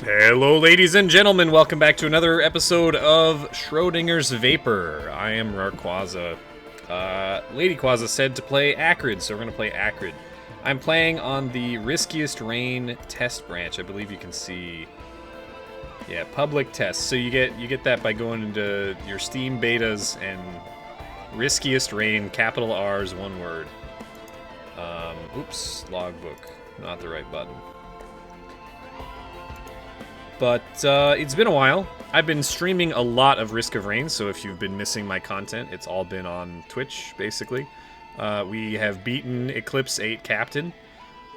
Hello, ladies and gentlemen. Welcome back to another episode of Schrodinger's Vapor. I am Rawrquaza. Lady Quaza said to play Acrid, so we're going to play Acrid. I'm playing on the Riskiest Rain test branch. I believe you can see... Yeah, public test. So you get that by going into your Steam betas and Riskiest Rain, capital R's, one word. Oops, logbook. Not the right button. But it's been a while. I've been streaming a lot of Risk of Rain, so if you've been missing my content, it's all been on Twitch, basically. We have beaten Eclipse 8 Captain.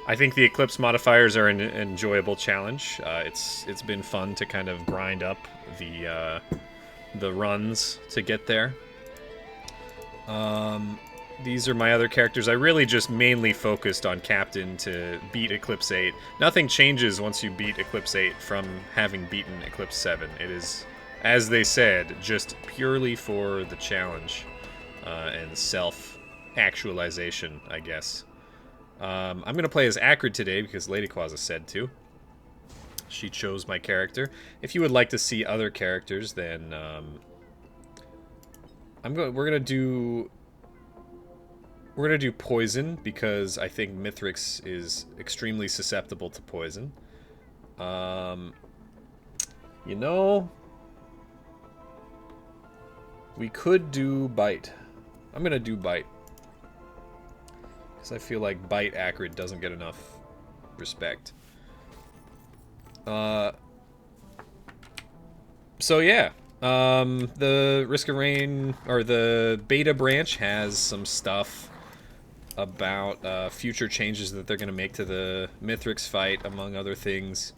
I think the Eclipse modifiers are an enjoyable challenge. It's been fun to kind of grind up the runs to get there. These are my other characters. I really just mainly focused on Captain to beat Eclipse 8. Nothing changes once you beat Eclipse 8 from having beaten Eclipse 7. It is, as they said, just purely for the challenge and self-actualization, I guess. I'm going to play as Acrid today because Lady Quaza said to. She chose my character. If you would like to see other characters, then we're going to do poison because I think Mythrix is extremely susceptible to poison. You know, we could do bite. I'm gonna do bite because I feel like bite Acrid doesn't get enough respect. So yeah. The Risk of Rain, or the beta branch, has some stuff about future changes that they're going to make to the Mythrix fight, among other things.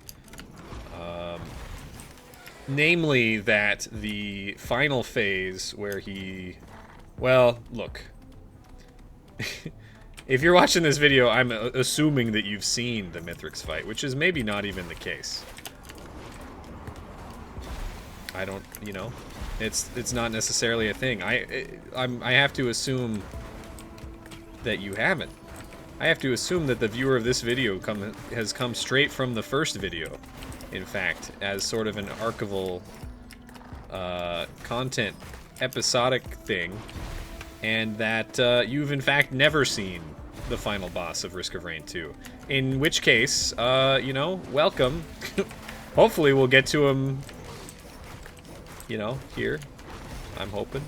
Namely that the final phase where he... Well, look. If you're watching this video, I'm assuming that you've seen the Mythrix fight, which is maybe not even the case. I don't, you know, it's not necessarily a thing. I have to assume that you haven't. I have to assume that the viewer of this video has come straight from the first video, in fact, as sort of an archival content episodic thing, and that you've in fact never seen the final boss of Risk of Rain 2. In which case, you know, welcome. Hopefully we'll get to him, you know, here. I'm hoping.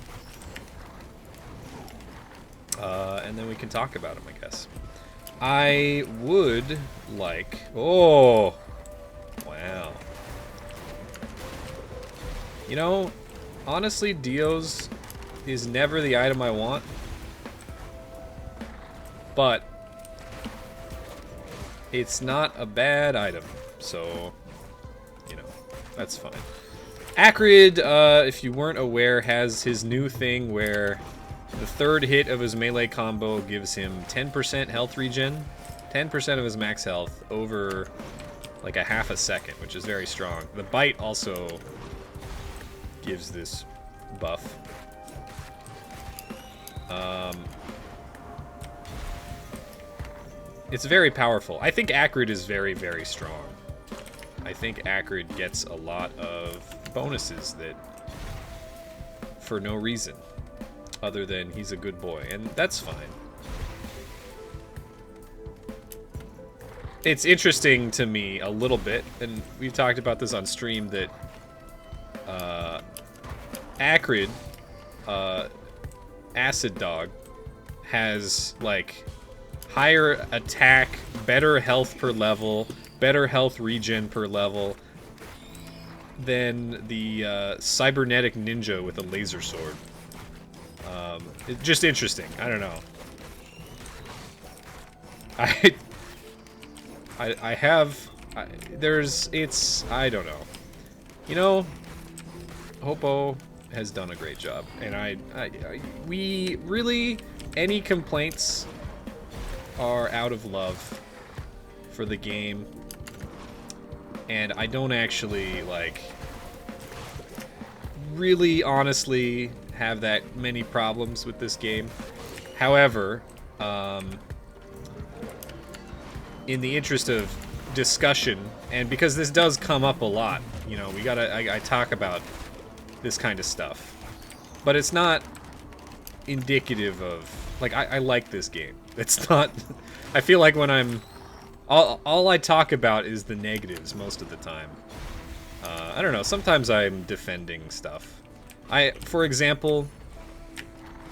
And then we can talk about him, I guess. I would like... Oh! Wow. You know, honestly, Dio's is never the item I want. But it's not a bad item, so, you know, that's fine. Acrid, if you weren't aware, has his new thing where the third hit of his melee combo gives him 10% health regen, 10% of his max health over like a half a second, which is very strong. The bite also gives this buff. It's very powerful. I think Acrid is very, very strong. I think Acrid gets a lot of bonuses that for no reason other than he's a good boy, and that's fine. It's interesting to me a little bit, and we've talked about this on stream, that Acrid, Acid Dog, has like higher attack, better health per level, better health regen per level than the cybernetic ninja with a laser sword. It's just interesting. I don't know. I don't know. You know, Hoppo has done a great job, and we really, any complaints are out of love for the game, and I don't actually, like, really honestly have that many problems with this game. However, in the interest of discussion, and because this does come up a lot, you know, I talk about this kind of stuff, but it's not indicative of, like, I like this game. It's not, I feel like when I'm, all I talk about is the negatives most of the time. I don't know, sometimes I'm defending stuff. For example,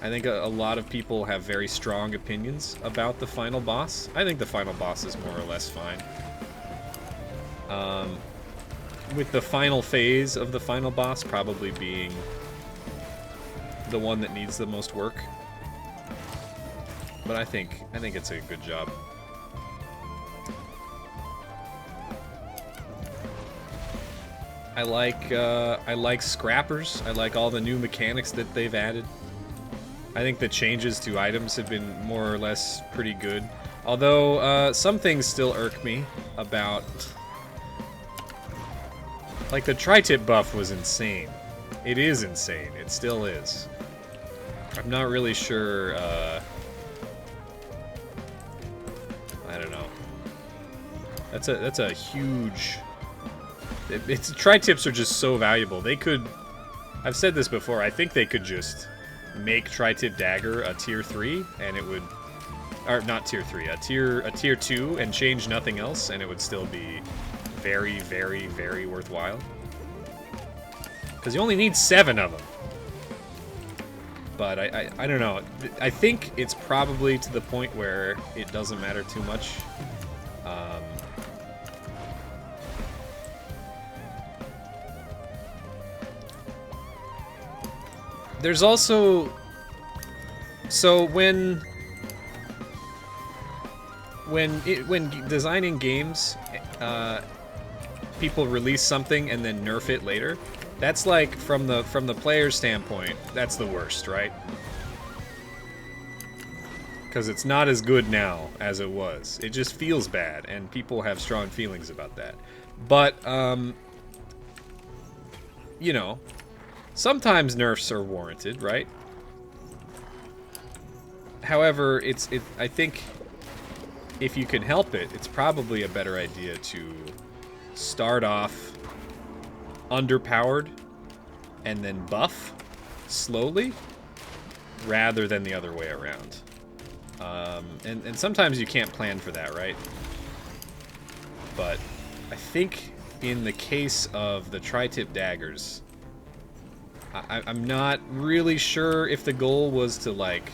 I think a lot of people have very strong opinions about the final boss. I think the final boss is more or less fine. With the final phase of the final boss probably being the one that needs the most work. But I think it's a good job. I like scrappers. I like all the new mechanics that they've added. I think the changes to items have been more or less pretty good. Although, some things still irk me about... Like, the tri-tip buff was insane. It is insane. It still is. I'm not really sure, I don't know. That's a huge... Tri-tips are just so valuable. They could... I've said this before, I think they could just make Tri-tip Dagger a tier 3, and it would... Or, not tier 3, a tier 2, and change nothing else, and it would still be very, very, very worthwhile. Because you only need 7 of them. But I don't know. I think it's probably to the point where it doesn't matter too much. There's also... So when designing games, people release something and then nerf it later. That's like, from the player's standpoint, that's the worst, right? Because it's not as good now as it was. It just feels bad, and people have strong feelings about that. But, you know, sometimes nerfs are warranted, right? However, I think if you can help it, it's probably a better idea to start off underpowered and then buff slowly rather than the other way around. And sometimes you can't plan for that, right? But I think in the case of the tri-tip daggers, I'm not really sure if the goal was to, like...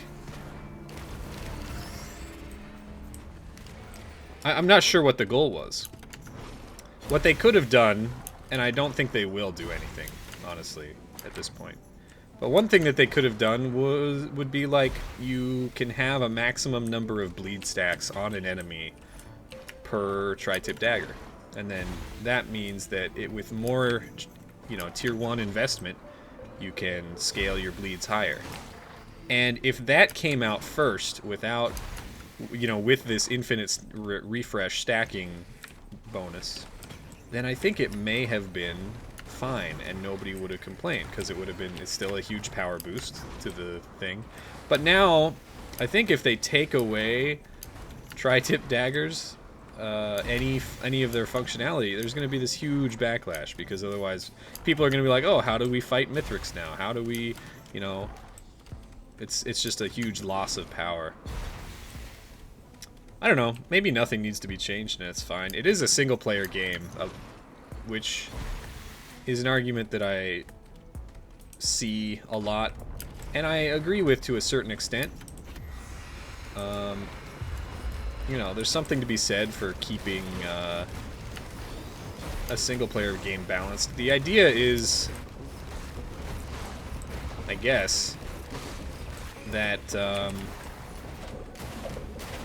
I'm not sure what the goal was. What they could have done, and I don't think they will do anything, honestly, at this point. But one thing that they could have done would be, like, you can have a maximum number of bleed stacks on an enemy per tri-tip dagger. And then that means that with more, you know, tier 1 investment, you can scale your bleeds higher. And if that came out first without, you know, with this infinite refresh stacking bonus, then I think it may have been fine and nobody would have complained, because it would have been, it's still a huge power boost to the thing. But now, I think if they take away tri-tip daggers, any of their functionality, there's going to be this huge backlash, because otherwise people are going to be like, oh, how do we fight Mythrix now? How do we, you know, it's just a huge loss of power. I don't know, maybe nothing needs to be changed and it's fine. It is a single-player game, which is an argument that I see a lot, and I agree with to a certain extent. You know, there's something to be said for keeping a single-player game balanced. The idea is, I guess, that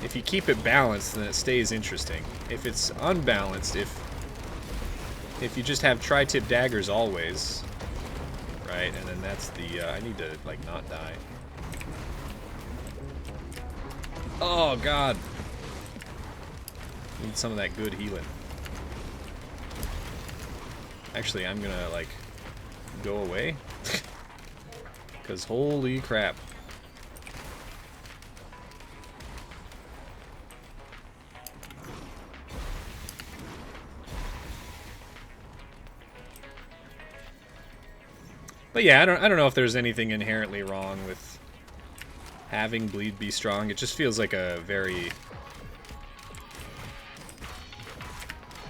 if you keep it balanced, then it stays interesting. If it's unbalanced, if you just have tri-tip daggers always, right, and then that's the, I need to, like, not die. Oh, God. Need some of that good healing. Actually, I'm gonna, like, go away. Because holy crap. But yeah, I don't know if there's anything inherently wrong with having bleed be strong. It just feels like a very,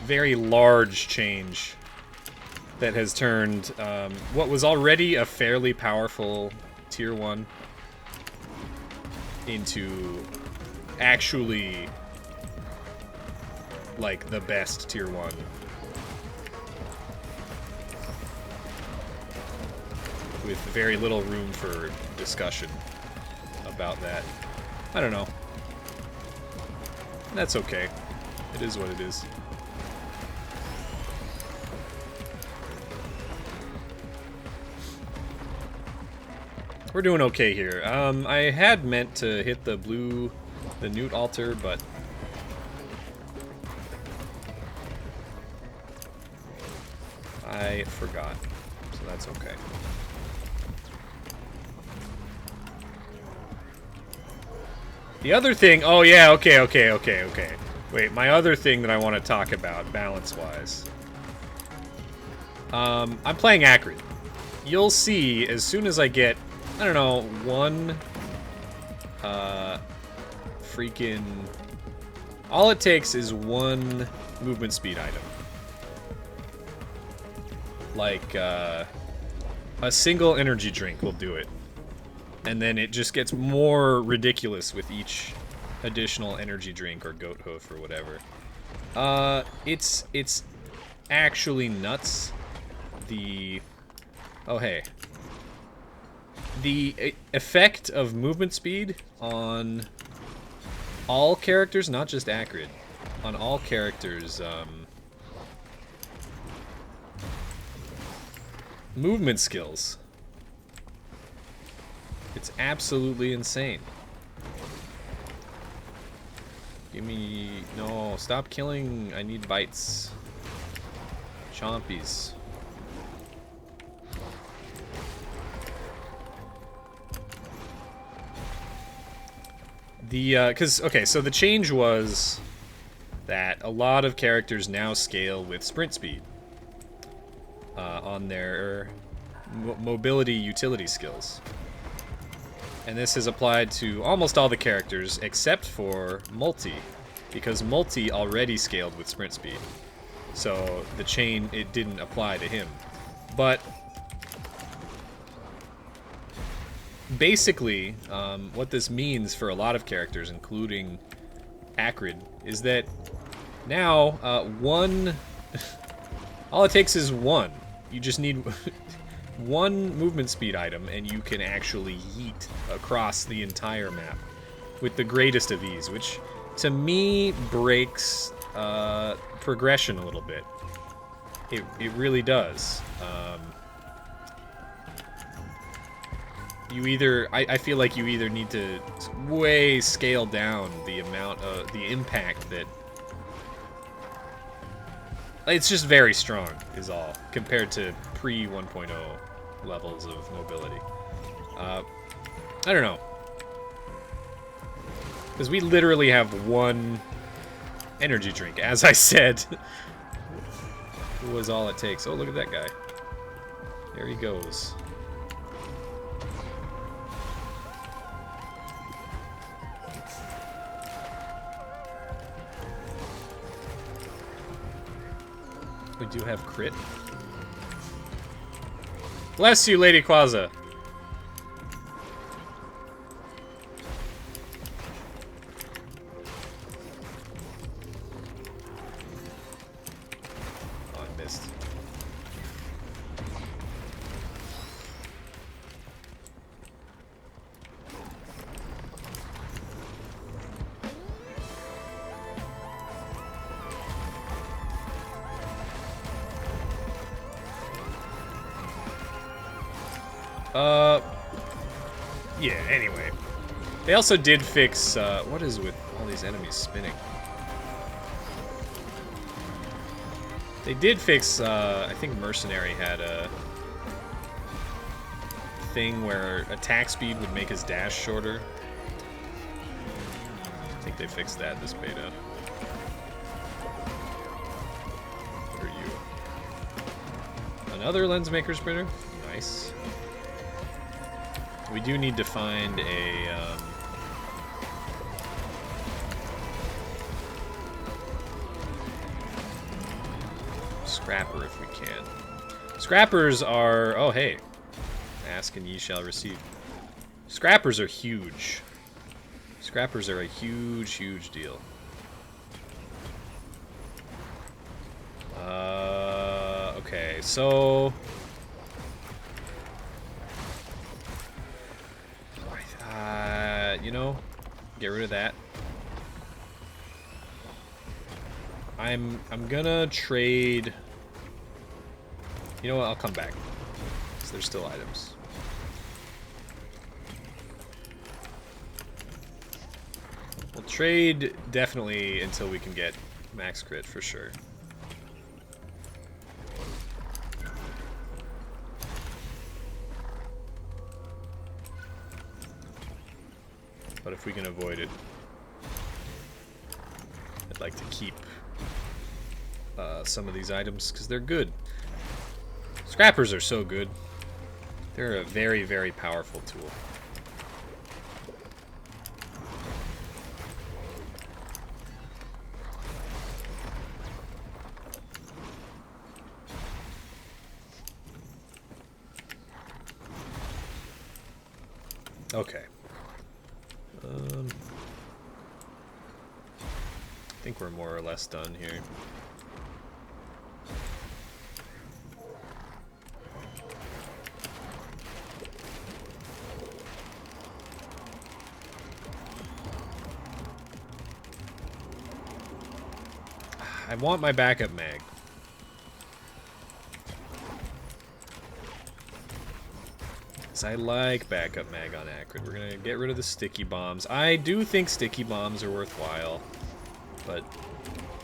very large change that has turned what was already a fairly powerful tier 1 into actually like the best tier 1. With very little room for discussion about that. I don't know. That's okay. It is what it is. We're doing okay here. I had meant to hit the Newt altar, but I forgot, so that's okay. The other thing, oh yeah, okay. Wait, my other thing that I want to talk about, balance-wise. I'm playing Acrid. You'll see, as soon as I get, I don't know, one, freaking, all it takes is one movement speed item. Like, a single energy drink will do it. And then it just gets more ridiculous with each additional energy drink or goat hoof or whatever. It's actually nuts. Oh hey. The effect of movement speed on all characters, not just Acrid, on all characters, movement skills. It's absolutely insane. Give me... No, stop killing. I need bites. Chompies. Okay, so the change was that a lot of characters now scale with sprint speed on their mobility utility skills. And this is applied to almost all the characters except for mul-t, because mul-t already scaled with sprint speed. So the chain, it didn't apply to him. But basically, what this means for a lot of characters, including Acrid, is that now one... all it takes is one. You just need one movement speed item, and you can actually yeet across the entire map with the greatest of ease, which to me breaks progression a little bit. It really does. You either, I feel like you either need to way scale down the amount of the impact that it's just very strong is all compared to pre 1.0 levels of mobility. I don't know, because we literally have one energy drink, as I said. Was all it takes. Oh, look at that guy. There he goes. We do have crit. Bless you, Lady Quaza. Oh, I missed. Yeah, anyway. They also did fix, what is with all these enemies spinning? They did fix, I think Mercenary had a thing where attack speed would make his dash shorter. I think they fixed that this beta. What are you? Another Lensmaker Sprinter? Nice. We do need to find a... scrapper if we can. Scrappers are... Oh, hey. Ask and ye shall receive. Scrappers are huge. Scrappers are a huge, huge deal. Okay, so... you know, get rid of that. I'm gonna trade... You know what, I'll come back. Because there's still items. We'll trade definitely until we can get max crit for sure. But if we can avoid it, I'd like to keep some of these items because they're good. Scrappers are so good. They're a very, very powerful tool. Okay. I think we're more or less done here. I want my backup mag. Because I like backup mag on Acrid. We're going to get rid of the sticky bombs. I do think sticky bombs are worthwhile, but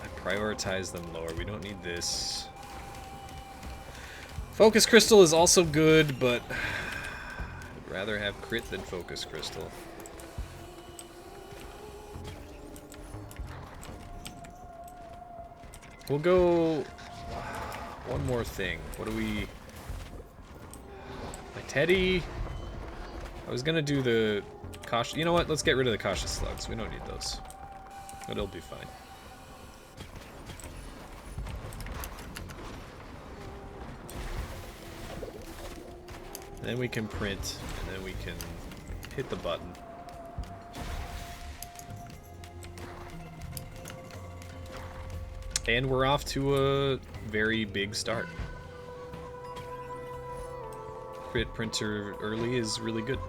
I prioritize them lower. We don't need this. Focus Crystal is also good, but I'd rather have crit than Focus Crystal. We'll go one more thing. What do we... My Teddy... I was gonna do the cautious... You know what? Let's get rid of the cautious slugs. We don't need those. But it'll be fine. Then we can print, and then we can hit the button. And we're off to a very big start. Crit printer early is really good.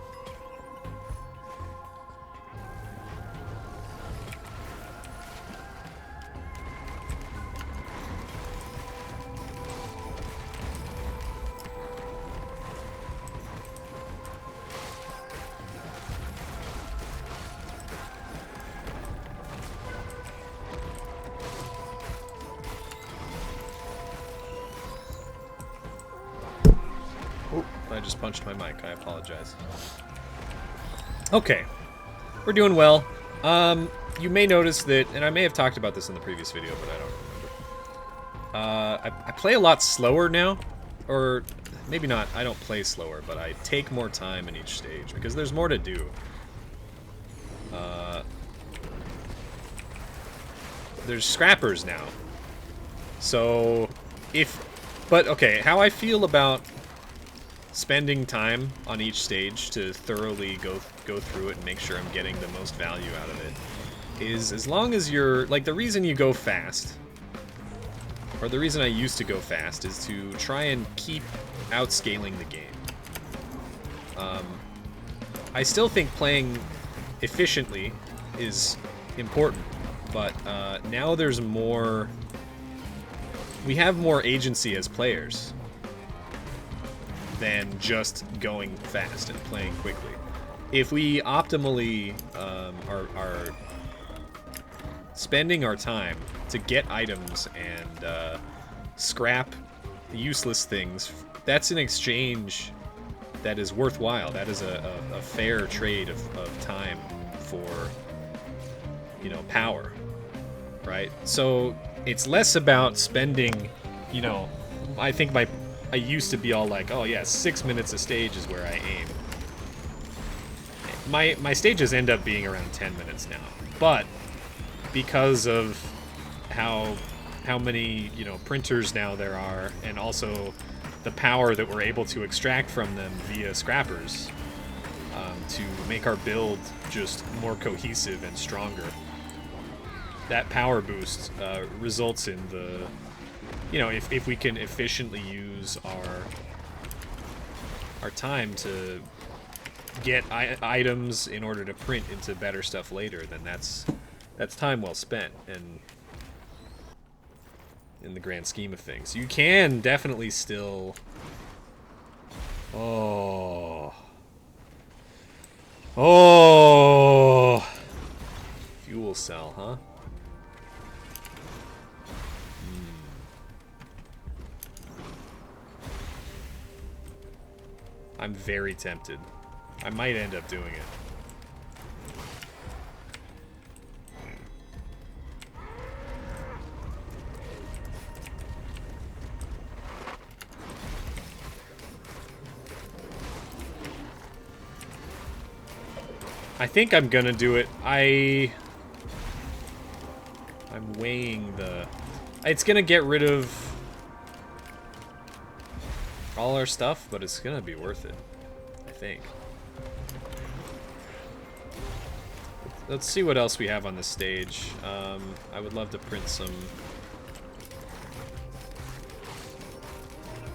I just punched my mic. I apologize. Okay. We're doing well. You may notice that, and I may have talked about this in the previous video, but I don't remember. I play a lot slower now. Or, maybe not. I don't play slower, but I take more time in each stage, because there's more to do. There's scrappers now. So, but, okay, how I feel about spending time on each stage to thoroughly go through it and make sure I'm getting the most value out of it is, as long as you're, like, the reason you go fast, or the reason I used to go fast, is to try and keep outscaling the game. I still think playing efficiently is important, but now there's more, we have more agency as players than just going fast and playing quickly. If we optimally are spending our time to get items and scrap useless things, that's an exchange that is worthwhile. That is a fair trade of time for, you know, power, right? So it's less about spending, you know, I think I used to be all like, oh yeah, 6 minutes a stage is where I aim. My stages end up being around 10 minutes now, but because of how many, you know, printers now there are, and also the power that we're able to extract from them via scrappers, to make our build just more cohesive and stronger. That power boost results in the, you know, if we can efficiently use our time to get items in order to print into better stuff later, then that's time well spent, and in the grand scheme of things. You can definitely still... Oh. Fuel cell, huh? I'm very tempted. I might end up doing it. I think I'm gonna do it. I'm weighing the... It's gonna get rid of all our stuff, but it's gonna be worth it, I think. Let's see what else we have on this stage. I would love to print some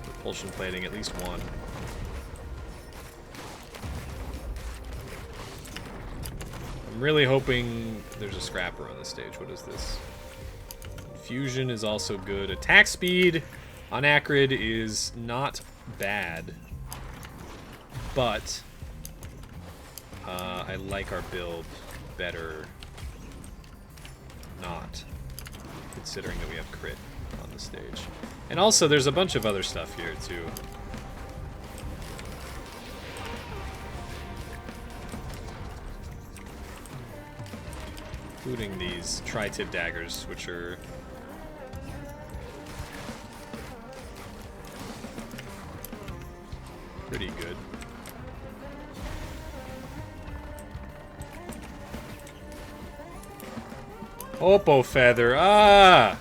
propulsion plating, at least one. I'm really hoping there's a scrapper on this stage. What is this? Fusion is also good. Attack speed on Acrid is not bad, but I like our build better not, considering that we have crit on the stage. And also, there's a bunch of other stuff here, too. Including these tri-tip daggers, which are pretty good. Oppo Feather, ah!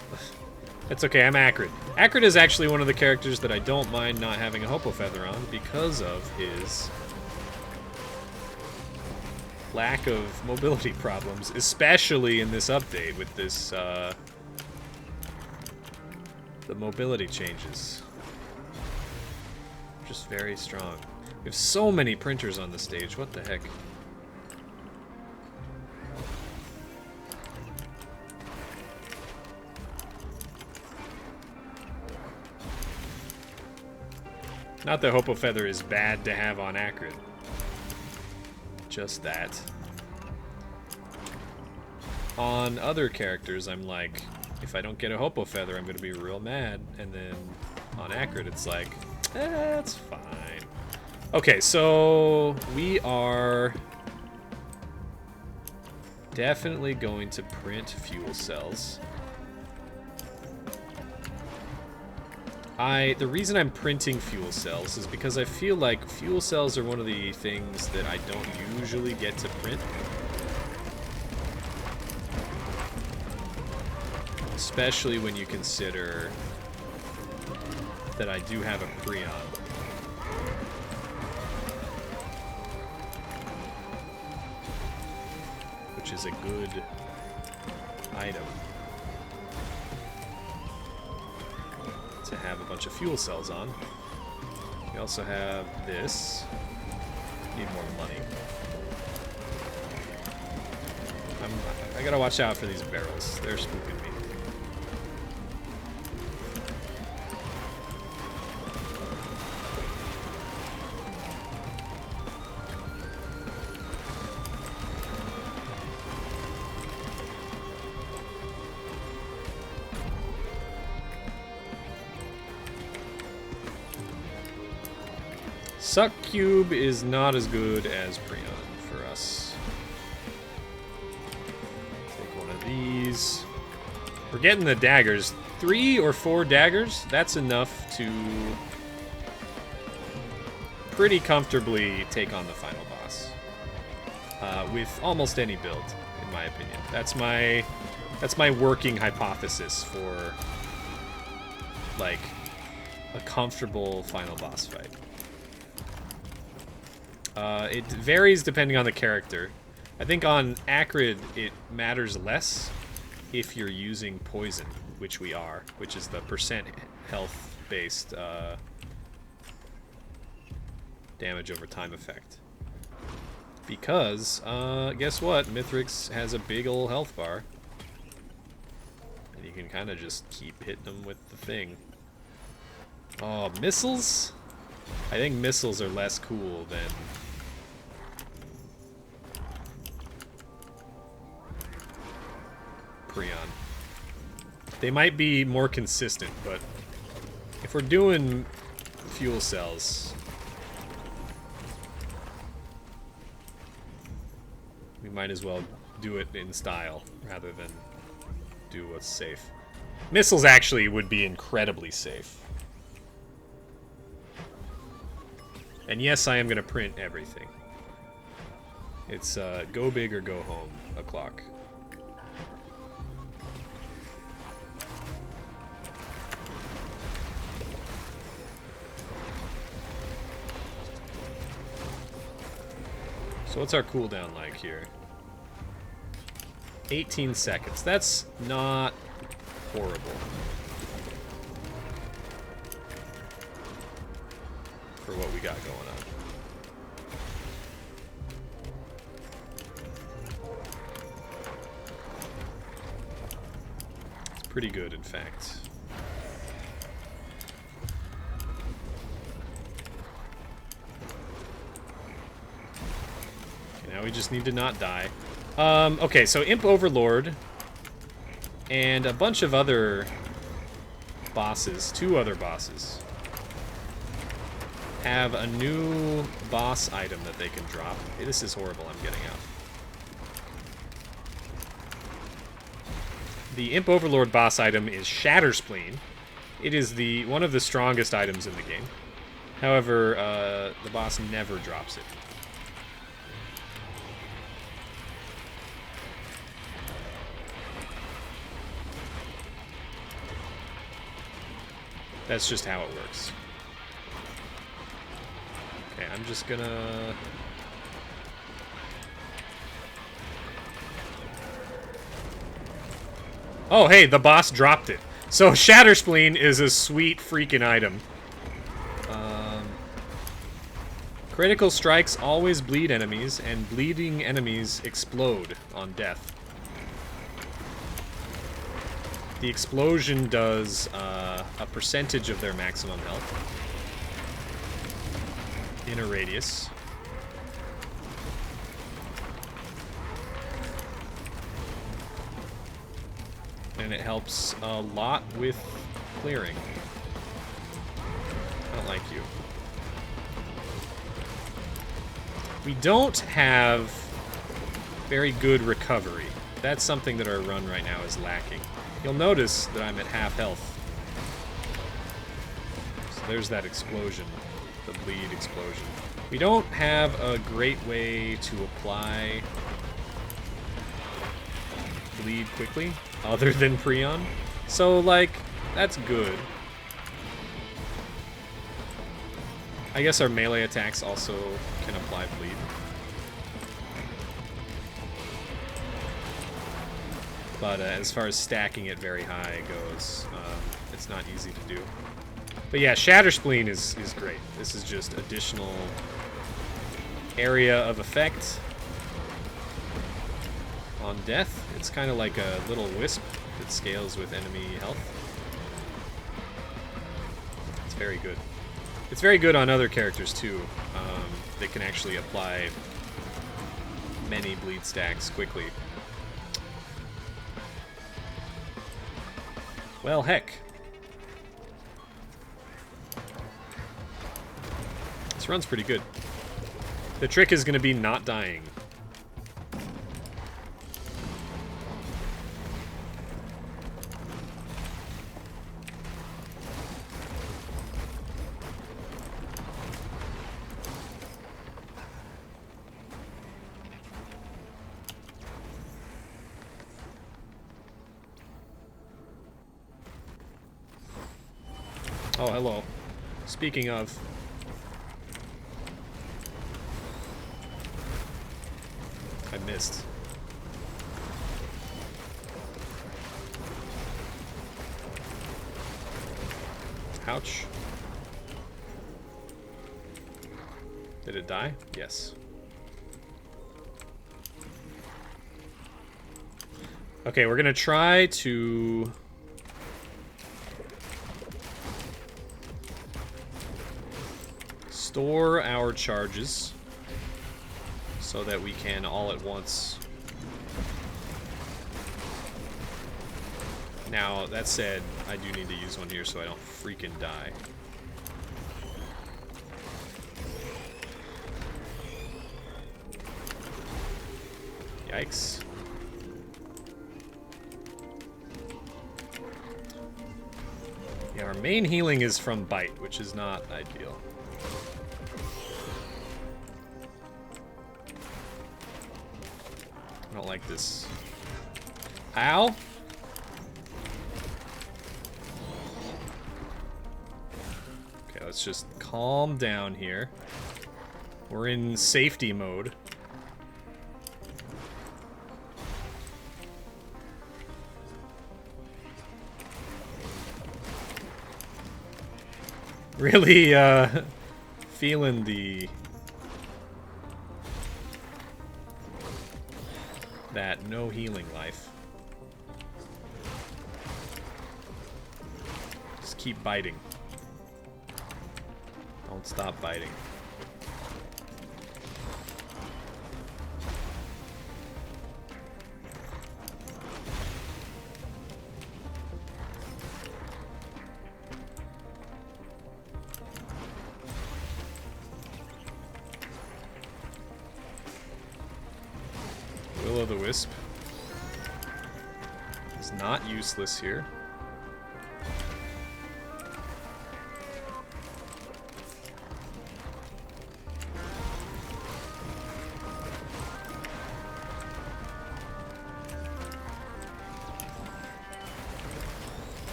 It's okay, I'm Acrid. Acrid is actually one of the characters that I don't mind not having a Hopo Feather on because of his lack of mobility problems, especially in this update with this, the mobility changes. Just very strong. We have so many printers on the stage, what the heck? Not that Hopo Feather is bad to have on Acrid. Just that. On other characters, I'm like, if I don't get a Hopo Feather, I'm gonna be real mad. And then on Acrid, it's like, that's fine. Okay, so we are definitely going to print fuel cells. The reason I'm printing fuel cells is because I feel like fuel cells are one of the things that I don't usually get to print. Especially when you consider that I do have a Prion. Which is a good item to have a bunch of fuel cells on. We also have this. Need more money. I gotta watch out for these barrels. They're spooking me. Suck Cube is not as good as Prion for us. Take one of these. We're getting the daggers. 3 or 4 daggers, that's enough to pretty comfortably take on the final boss with almost any build, in my opinion. That's my working hypothesis for like a comfortable final boss fight. It varies depending on the character. I think on Acrid it matters less if you're using poison, which we are, which is the percent health based damage over time effect. Because, guess what? Mythrix has a big ol' health bar. And you can kind of just keep hitting them with the thing. Oh, missiles? I think missiles are less cool than... Prion. They might be more consistent, but if we're doing fuel cells... we might as well do it in style, rather than do what's safe. Missiles actually would be incredibly safe. And yes, I am going to print everything. It's go big or go home o'clock. So what's our cooldown like here? 18 seconds. That's not horrible. For what we got going on. It's pretty good, in fact. Okay, now we just need to not die. Okay, so Imp Overlord and a bunch of other bosses, 2 other bosses, have a new boss item that they can drop. Hey, this is horrible, I'm getting out. The Imp Overlord boss item is Shatter Spleen. It is one of the strongest items in the game. However, the boss never drops it. That's just how it works. Okay, I'm just gonna... Oh, hey, the boss dropped it. So Shatter Spleen is a sweet freaking item. Critical strikes always bleed enemies, and bleeding enemies explode on death. The explosion does a percentage of their maximum health in a radius. And it helps a lot with clearing. I don't like you. We don't have very good recovery. That's something that our run right now is lacking. You'll notice that I'm at half health. So there's that explosion, the bleed explosion. We don't have a great way to apply bleed quickly, other than Prion. So, like, that's good. I guess our melee attacks also can apply bleed. But as far as stacking it very high goes, it's not easy to do. But yeah, Shatter Spleen is great. This is just additional area of effect on death. It's kind of like a little wisp that scales with enemy health. It's very good. It's very good on other characters too. They can actually apply many bleed stacks quickly. Well, heck. This run's pretty good. The trick is going to be not dying. Oh, hello. Speaking of... I missed. Ouch. Did it die? Yes. Okay, we're gonna try to... store our charges so that we can all at once. Now, that said, I do need to use one here so I don't freaking die. Yikes. Yeah, our main healing is from bite, which is not ideal. I don't like this. Ow! Okay, let's just calm down here. We're in safety mode. Really, feeling that no healing life. Just keep biting. Don't stop biting. Will-o'-the-wisp is not useless here.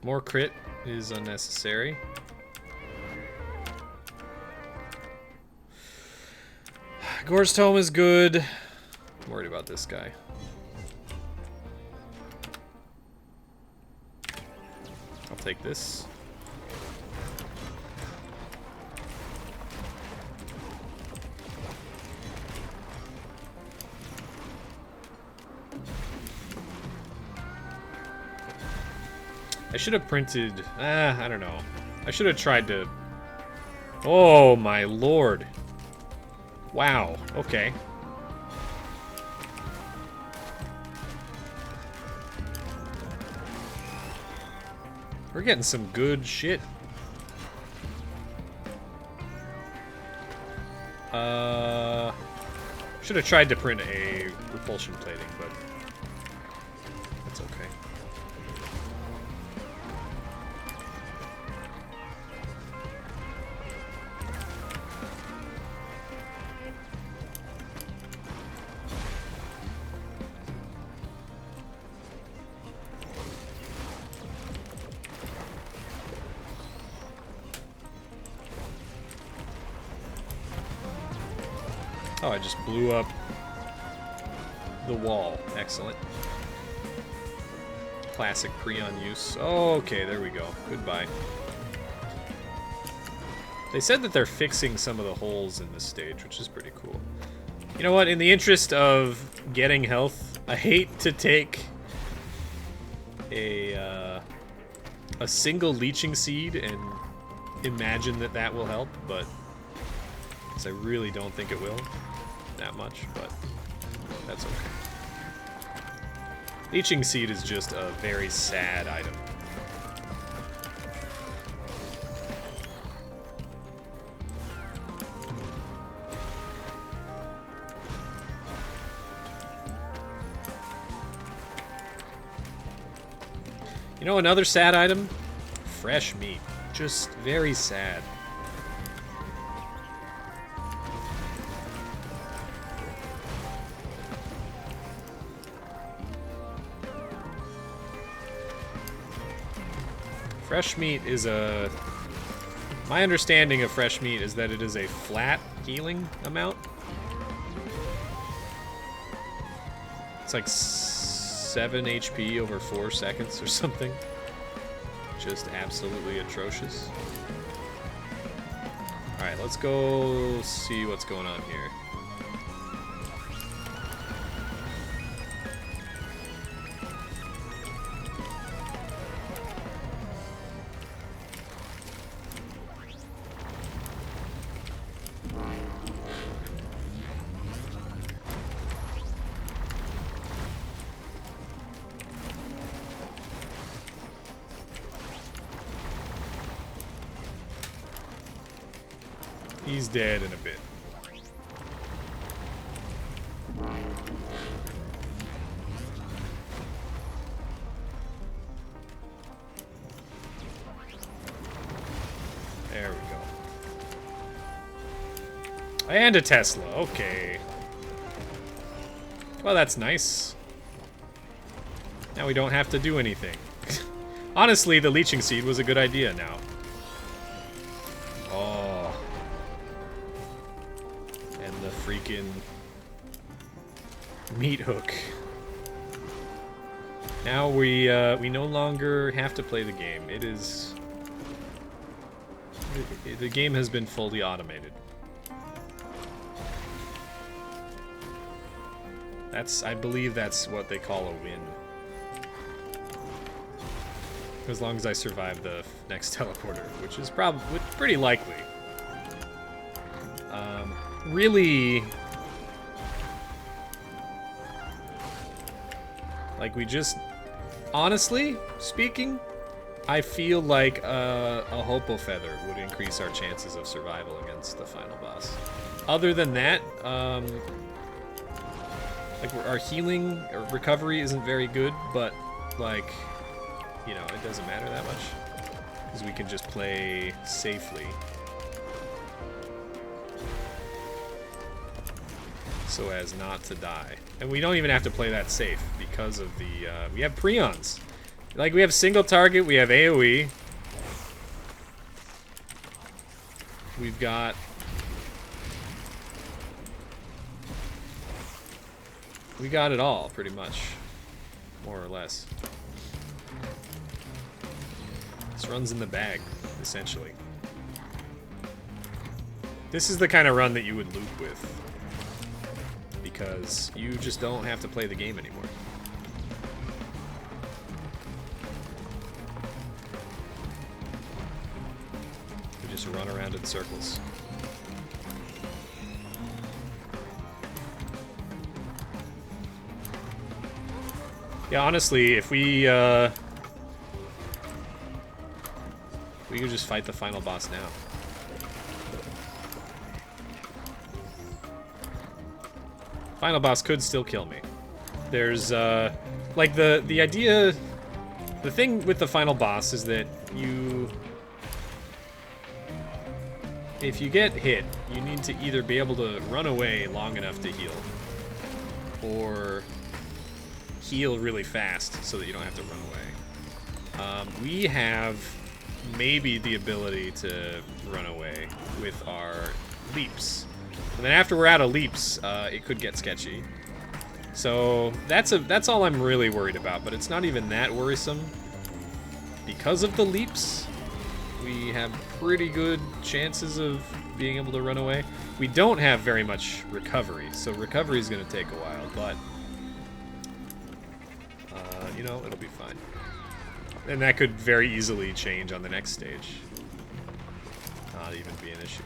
More crit is unnecessary. Gore's Tome is good. I'm worried about this guy. I'll take this. I should have printed... I don't know. I should have tried to... Oh, my lord. Wow. Okay. We're getting some good shit. Should have tried to print a repulsion plating, but... that's okay. Oh, I just blew up the wall. Excellent. Classic Prion use. Oh, okay, there we go. Goodbye. They said that they're fixing some of the holes in this stage, which is pretty cool. You know what? In the interest of getting health, I hate to take a single leeching seed and imagine that that will help, but I really don't think it will that much, but that's okay. Leeching seed is just a very sad item. You know another sad item? Fresh meat. Just very sad. Fresh meat is a... My understanding of fresh meat is that it is a flat healing amount. It's like 7 HP over 4 seconds or something. Just absolutely atrocious. Alright, let's go see what's going on here. He's dead in a bit. There we go. And a Tesla, okay. Well, that's nice. Now we don't have to do anything. Honestly, the leeching seed was a good idea now. Oh. And the freaking meat hook. Now we no longer have to play the game. It is... The game has been fully automated. I believe that's what they call a win. As long as I survive the next teleporter, which is probably pretty likely. Really, like we just, honestly speaking, I feel like a Hopo Feather would increase our chances of survival against the final boss. Other than that, like our healing or recovery isn't very good, but like, you know, it doesn't matter that much because we can just play safely. So as not to die. And we don't even have to play that safe because of the, we have Prions. Like, we have single target, we have AoE. We've got... We got it all, pretty much. More or less. This run's in the bag, essentially. This is the kind of run that you would loop with. Because you just don't have to play the game anymore. You just run around in circles. Yeah, honestly, if we could just fight the final boss now. Final boss could still kill me. There's, like, the idea... The thing with the final boss is that you... If you get hit, you need to either be able to run away long enough to heal, or heal really fast so that you don't have to run away. We have maybe the ability to run away with our leaps. And then after we're out of leaps, it could get sketchy. So that's all I'm really worried about, but it's not even that worrisome. Because of the leaps, we have pretty good chances of being able to run away. We don't have very much recovery, so recovery is going to take a while, but you know, it'll be fine. And that could very easily change on the next stage. Not even be an issue.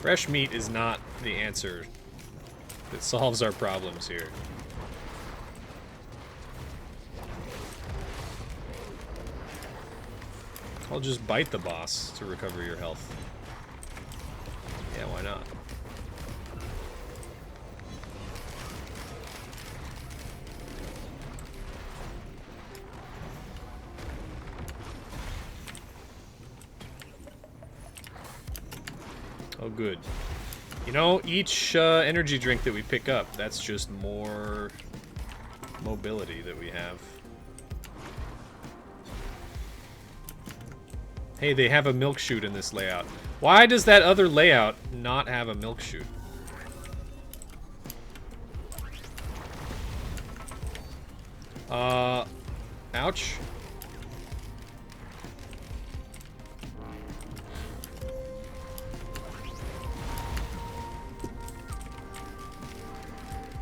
Fresh meat is not the answer that solves our problems here. I'll just bite the boss to recover your health. Yeah, why not? Oh, good. You know, each energy drink that we pick up, that's just more mobility that we have. Hey, they have a milk chute in this layout. Why does that other layout not have a milk chute? Ouch.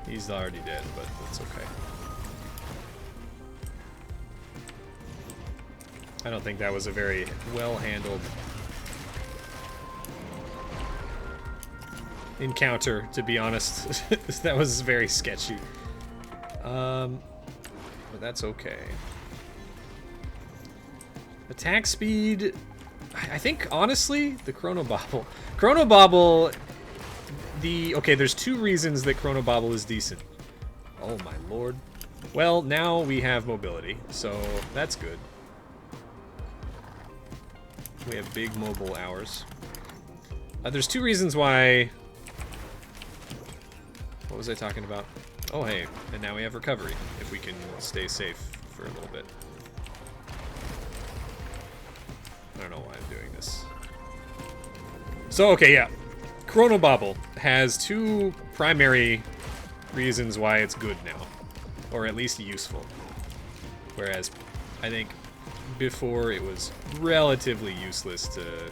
He's already dead, but that's okay. I don't think that was a very well-handled encounter, to be honest. That was very sketchy. But that's okay. Attack speed... I think, honestly, the Chronobobble... Chronobobble... Okay, there's two reasons that Chronobobble is decent. Oh my lord. Well, now we have mobility, so that's good. We have big mobile hours. There's two reasons why... What was I talking about? Oh, hey, and now we have recovery, if we can stay safe for a little bit. I don't know why I'm doing this. So, okay, yeah. Chronobobble has two primary reasons why it's good now. Or at least useful. Whereas, I think before it was relatively useless to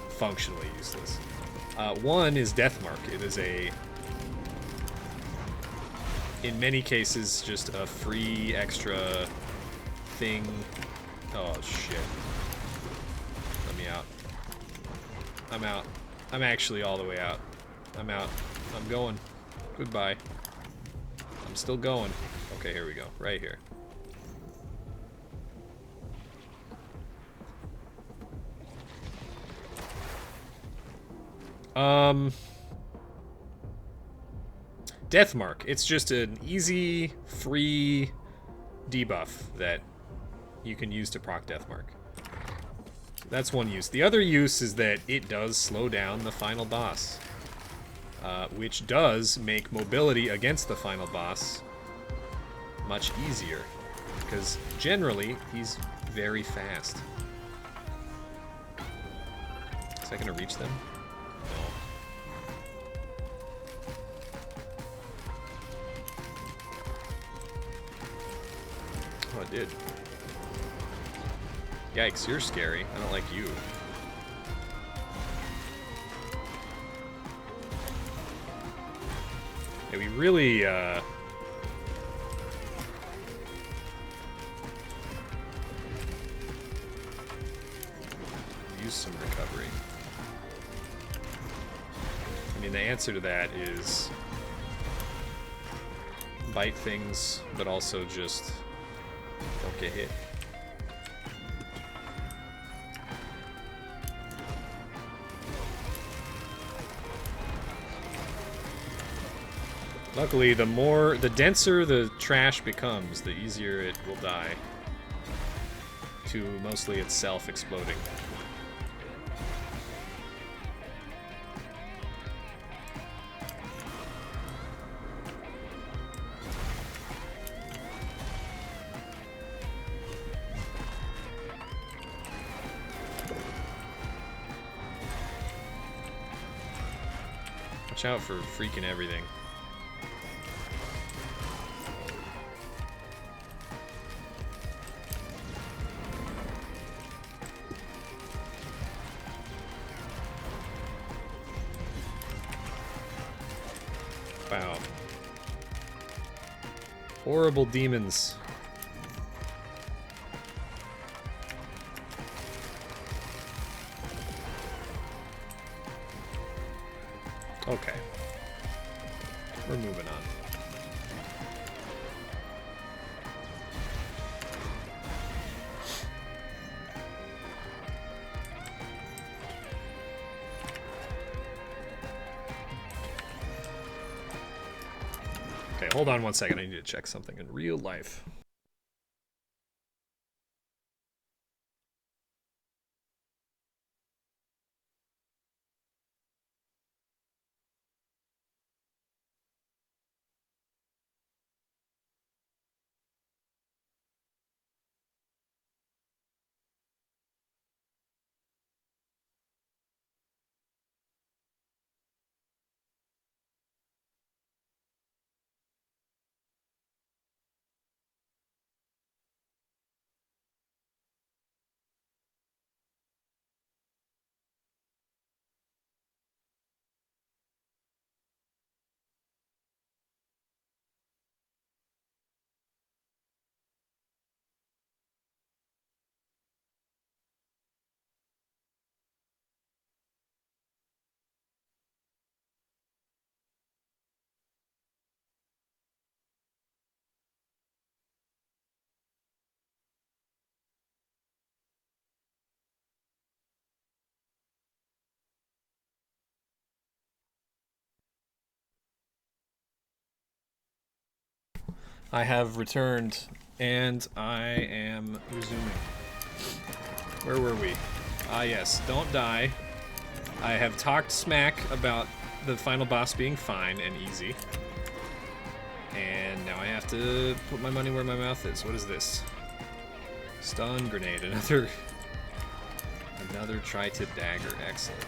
functionally useless. One is Deathmark. It is in many cases, just a free extra thing. Oh, shit. Let me out. I'm out. I'm actually all the way out. I'm out. I'm going. Goodbye. I'm still going. Okay, here we go. Right here. Deathmark. It's just an easy, free debuff that you can use to proc Deathmark. That's one use. The other use is that it does slow down the final boss, which does make mobility against the final boss much easier, because generally he's very fast. Is I gonna reach them? No. Oh, it did. Yikes, you're scary. I don't like you. Yeah, we really, use some recovery. I mean, the answer to that is bite things, but also just don't get hit. Luckily, the denser the trash becomes, the easier it will die. To mostly itself exploding. Watch out for freaking everything. Wow. Horrible demons. Okay. We're moving on. Okay, hold on one second. I need to check something in real life. I have returned, and I am resuming. Where were we? Ah, yes. Don't die. I have talked smack about the final boss being fine and easy. And now I have to put my money where my mouth is. What is this? Stun grenade. Another tri-tip dagger. Excellent.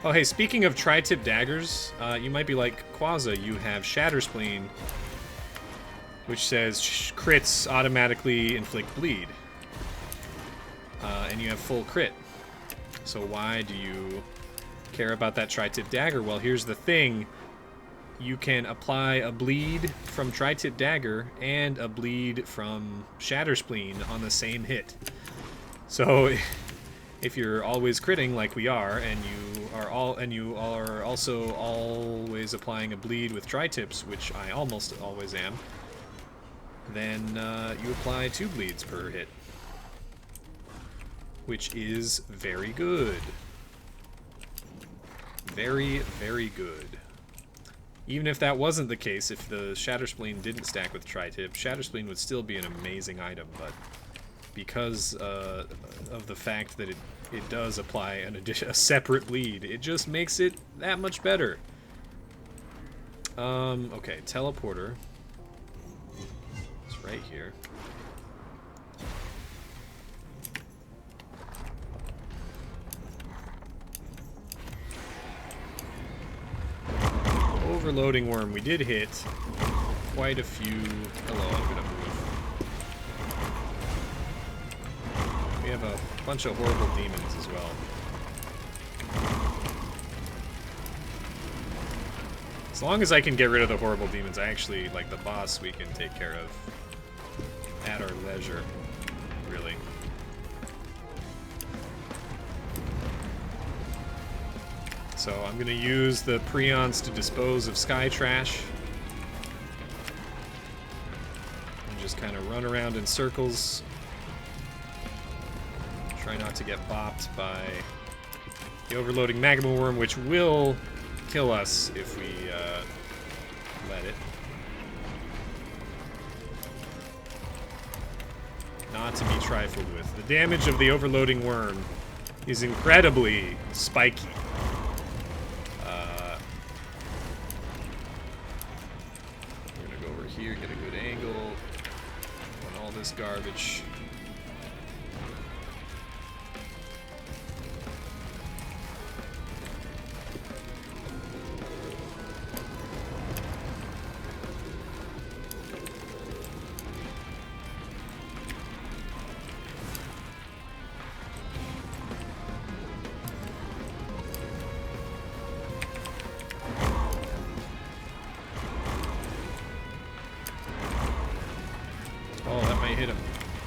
Oh, hey, speaking of tri-tip daggers, you might be like, Quaza, you have Shatter Spleen, which says crits automatically inflict bleed. And you have full crit. So why do you care about that tri-tip dagger? Well, here's the thing. You can apply a bleed from tri-tip dagger and a bleed from Shatter Spleen on the same hit. So if you're always critting like we are, and you are also always applying a bleed with tri-tips, which I almost always am, then you apply 2 bleeds per hit, which is very good. Very, very good. Even if that wasn't the case, if the Shatter Spleen didn't stack with tri-tip, Shatter Spleen would still be an amazing item, but because of the fact that it does apply a separate bleed, it just makes it that much better. Okay, teleporter. It's right here. Overloading worm. We did hit quite a few. Hello, I'm gonna move. We have a bunch of horrible demons as well. As long as I can get rid of the horrible demons, I actually, like the boss, we can take care of at our leisure, really. So I'm going to use the Prions to dispose of Sky Trash. And just kind of run around in circles. Try not to get bopped by the overloading Magma Worm, which will kill us if we let it. Not to be trifled with. The damage of the overloading worm is incredibly spiky. We're gonna go over here, get a good angle on all this garbage. Hit him.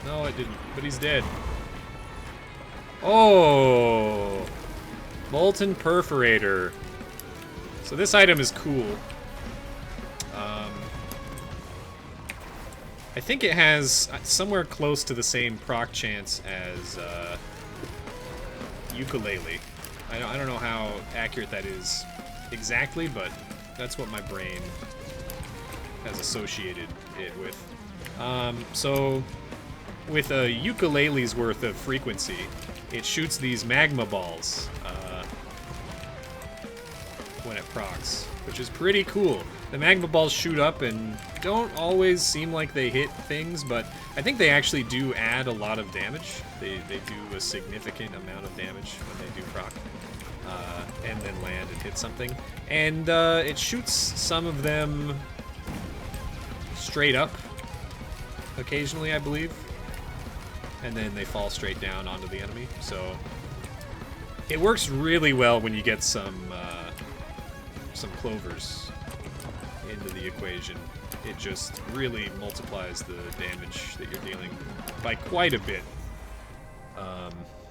No, it didn't, but he's dead. Oh! Molten Perforator. So this item is cool. I think it has somewhere close to the same proc chance as Ukulele. I don't know how accurate that is exactly, but that's what my brain has associated it with. So with a ukulele's worth of frequency, it shoots these magma balls when it procs, which is pretty cool. The magma balls shoot up and don't always seem like they hit things, but I think they actually do add a lot of damage. They do a significant amount of damage when they do proc, and then land and hit something. And it shoots some of them straight up occasionally, I believe, and then they fall straight down onto the enemy. So it works really well when you get some clovers into the equation. It just really multiplies the damage that you're dealing by quite a bit,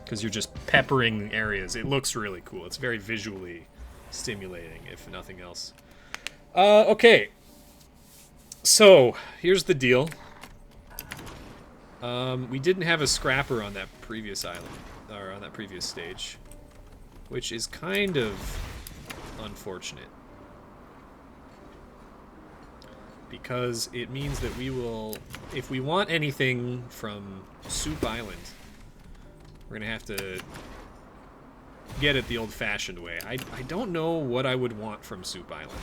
because you're just peppering areas. It looks really cool. It's very visually stimulating, if nothing else. Okay, so here's the deal. We didn't have a scrapper on that previous island, or on that previous stage, which is kind of unfortunate, because it means that we will, if we want anything from Soup Island, we're gonna have to get it the old-fashioned way. I don't know what I would want from Soup Island.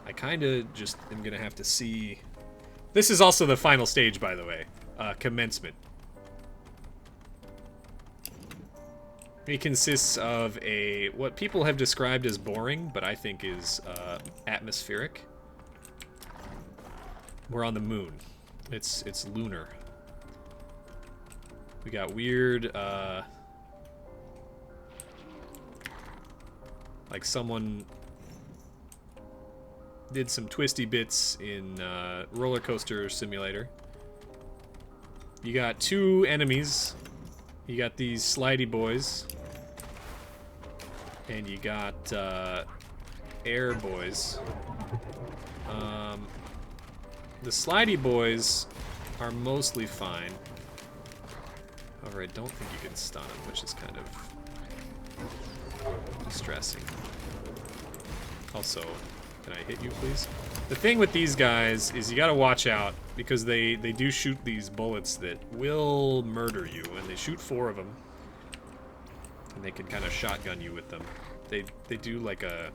I kind of just am gonna have to see. This is also the final stage, by the way. Commencement. It consists of a, what people have described as boring, but I think is atmospheric. We're on the moon. It's lunar. We got weird, like someone did some twisty bits in Roller Coaster Simulator. You got two enemies. You got these slidey boys. And you got air boys. The slidey boys are mostly fine. However, I don't think you can stun them, which is kind of distressing. Also, can I hit you, please? The thing with these guys is you gotta watch out, because they do shoot these bullets that will murder you, and they shoot 4 of them. And they can kind of shotgun you with them. They do like a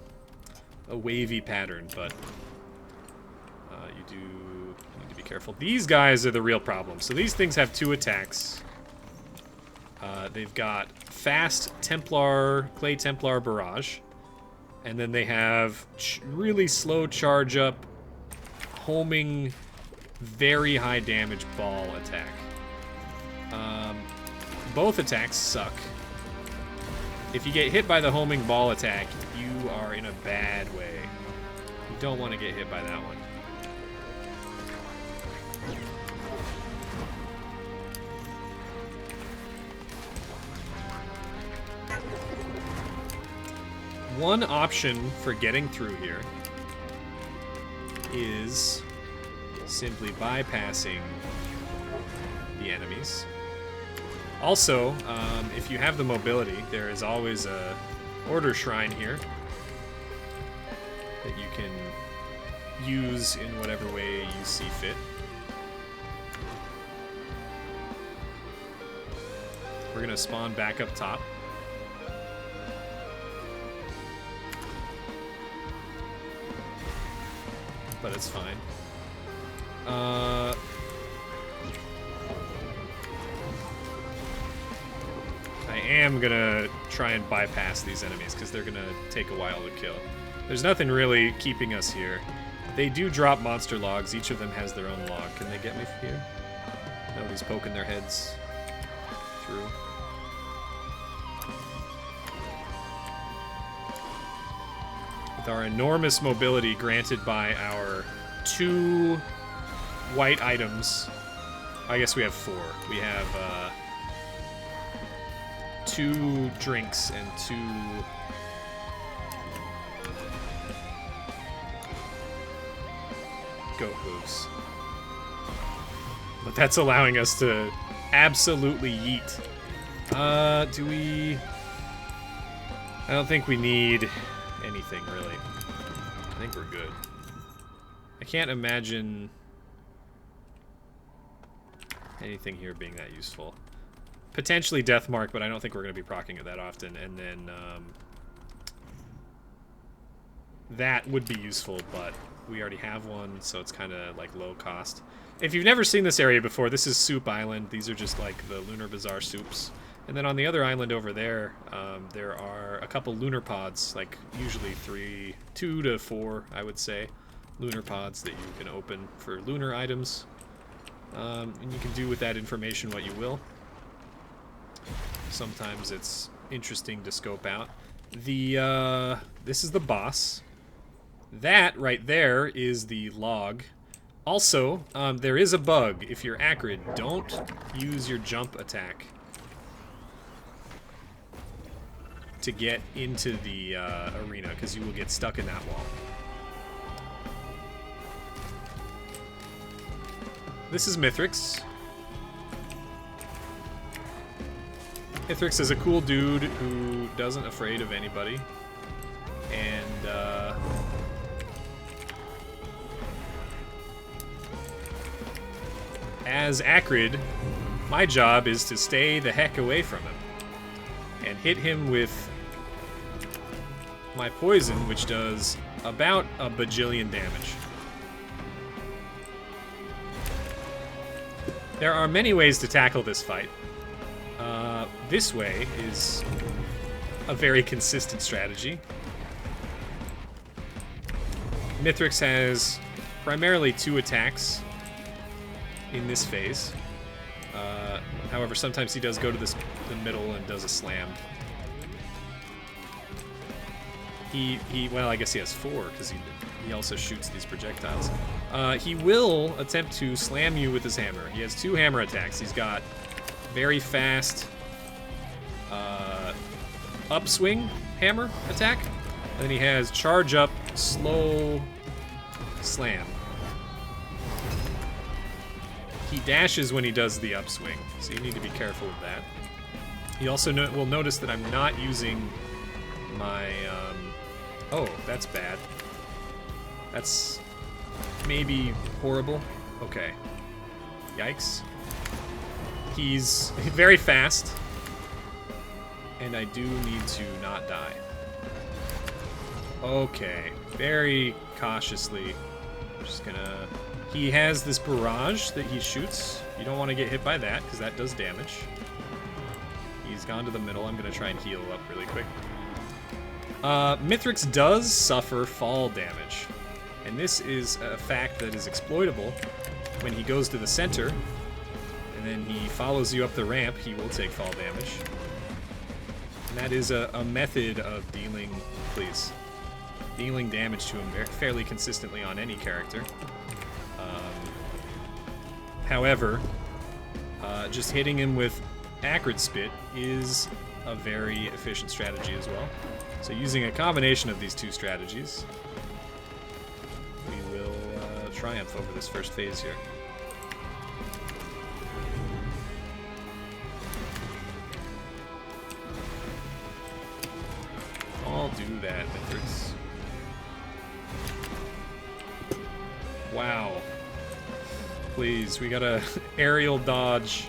wavy pattern, but you do need to be careful. These guys are the real problem. So these things have 2 attacks. They've got fast Templar, Clay Templar Barrage. And then they have really slow charge up, homing, very high damage ball attack. Both attacks suck. If you get hit by the homing ball attack, you are in a bad way. You don't want to get hit by that one. One option for getting through here is simply bypassing the enemies. Also, if you have the mobility, there is always a order shrine here that you can use in whatever way you see fit. We're gonna spawn back up top. But it's fine. I am gonna try and bypass these enemies because they're gonna take a while to kill. There's nothing really keeping us here. They do drop monster logs. Each of them has their own log. Can they get me from here? Nobody's poking their heads through. With our enormous mobility granted by our 2 white items, I guess we have 4. We have 2 drinks and 2... goat hooves. But that's allowing us to absolutely yeet. Do we... I don't think we need anything, really. I think we're good. I can't imagine anything here being that useful. Potentially Deathmark, but I don't think we're going to be proccing it that often. And then that would be useful, but we already have one, so it's kind of like low cost. If you've never seen this area before, this is Soup Island. These are just like the Lunar Bazaar soups. And then on the other island over there, there are a couple lunar pods, like usually 2 to 4, I would say, lunar pods that you can open for lunar items. And you can do with that information what you will. Sometimes it's interesting to scope out. This is the boss. That right there is the log. Also, there is a bug. If you're Acrid, don't use your jump attack to get into the arena, because you will get stuck in that wall. This is Mythrix. Mythrix is a cool dude who doesn't afraid of anybody. And, as Acrid, my job is to stay the heck away from him and hit him with my poison, which does about a bajillion damage. There are many ways to tackle this fight. This way is a very consistent strategy. Mythrix has primarily 2 attacks in this phase. However, sometimes he does go to the middle and does a slam. Well, I guess he has 4, because he also shoots these projectiles. He will attempt to slam you with his hammer. He has 2 hammer attacks. He's got very fast upswing hammer attack, and then he has charge up, slow slam. He dashes when he does the upswing, so you need to be careful with that. You also will notice that I'm not using my... oh, that's bad. That's maybe horrible. Okay. Yikes. He's very fast, and I do need to not die. Okay. Very cautiously. I'm just gonna... He has this barrage that he shoots. You don't want to get hit by that, because that does damage. He's gone to the middle. I'm going to try and heal up really quick. Mythrix does suffer fall damage. And this is a fact that is exploitable. When he goes to the center, and then he follows you up the ramp, he will take fall damage. And that is a method of dealing damage to him fairly consistently on any character. However, just hitting him with Acrid Spit is a very efficient strategy as well. So using a combination of these 2 strategies, we will triumph over this first phase here. I'll do that, Mythrix. Wow. Please, we gotta aerial dodge.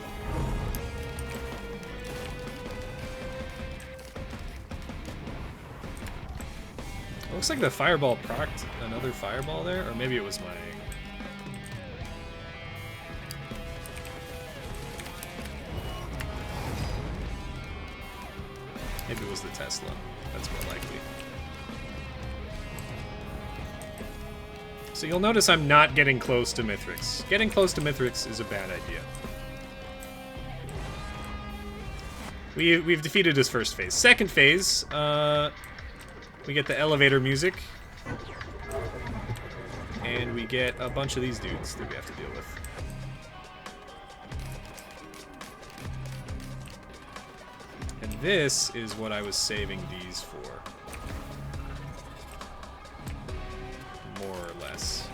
Looks like the fireball procced another fireball there, or maybe it was my... Maybe it was the Tesla. That's more likely. So you'll notice I'm not getting close to Mythrix. Getting close to Mythrix is a bad idea. We've defeated his first phase. Second phase, we get the elevator music. And we get a bunch of these dudes that we have to deal with. And this is what I was saving these for. More or less.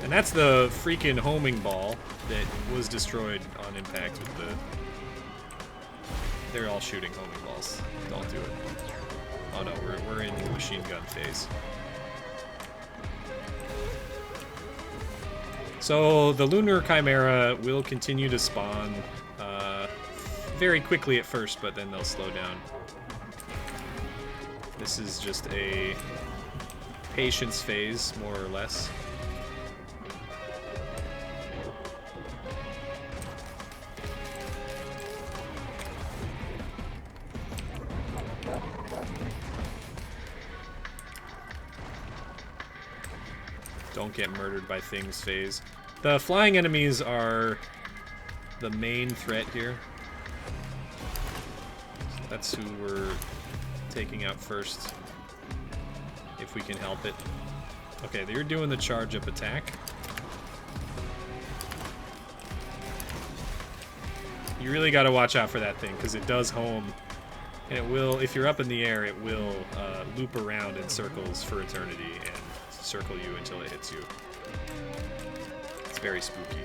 And that's the freaking homing ball that was destroyed on impact with the... They're all shooting homing balls. Don't do it. Oh no, we're in machine gun phase. So the Lunar Chimera will continue to spawn very quickly at first, but then they'll slow down. This is just a patience phase, more or less. Don't get murdered by things phase. The flying enemies are the main threat here. That's who we're taking out first, if we can help it. Okay, they're doing the charge up attack. You really got to watch out for that thing, because it does home. And it will, if you're up in the air, it will loop around in circles for eternity and circle you until it hits you. It's very spooky.